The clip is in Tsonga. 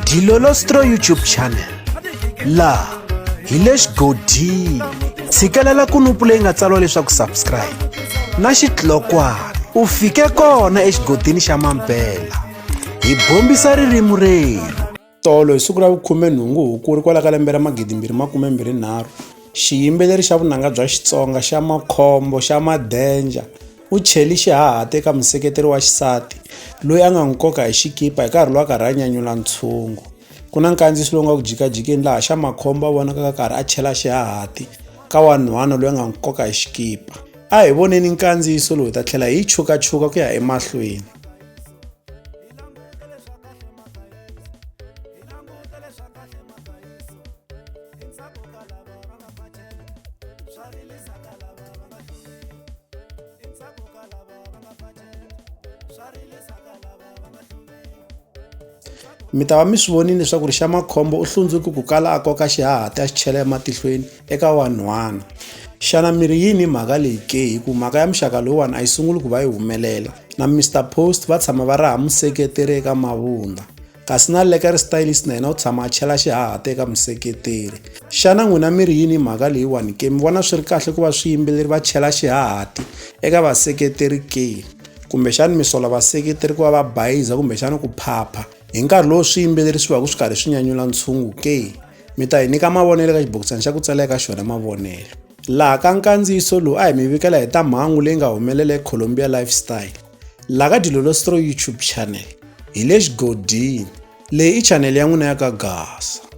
Dilolostro YouTube channel laha hi le xigodini. Tshikelela kunupu leyi nga tsariwa leswaku subscribe na xitlokwana u fike kona exigodini xa Mambela. Hi bombisa ririmi rero. Tolo hi siku ra vu-18 Hukuri kwala ka lembe ra 2023, xiyimbeleri xa vunanga bya Xitsonga Xamaccombo xa Madenja u cheli xihahati eka museketeri wa xisati loyi a nga n'wi koka hi xikipa hi nkarhi lowu a karhi a nyanyula ntshungu. Ku na nkandziyiso lowu nga ku jikajikeni laha Xamaccombo a vonaka karhi a chela xihahati ka wanhwana loyi a nga n'wi koka hi xikipa. A hi voneni nkandziyiso lowu hi ta tlhela hi chukachuka ku ya emahlweni. Mi ta va mi swi vonile leswaku ri Xamaccombo u hlundzuke ku kala a koka xihahati a xi chela ematihlweni eka wanhwana. Xana mi ri yini mhaka leyi ke? Hi ku mhaka ya muxaka lowuwani a yi sunguli ku va yi humelela. Na Mr Post va tshama va raha museketeri eka mavundla, kasi na Lekari Stylist na yena u tshama a chela xihahati eka museketeri. Xana n'wina mi ri yini mhaka leyiwani ke? Mi vona swi ri kahle ku va swiyimbeleri va chela xihahati eka vaseketeri ke? Kumbexana mi sola vaseketeri ku va va bayiza kumbexana ku phapha hi nkarhi lowu swiyimbeleri swi va ku swi karhi swi nyanyula ntshungu ke? Mi ta hi nyika mavonelo eka xibokisana xa ku tsala eka xona mavonelo. Laha ka nkandziyiso lowu a hi mi vikela hi ta mhangu leyi nga humelela eColumbia Lifestyle laha ka Dilolostro YouTube channel hi le xigodini. Leyi i channel ya n'wina ya ka Gasa.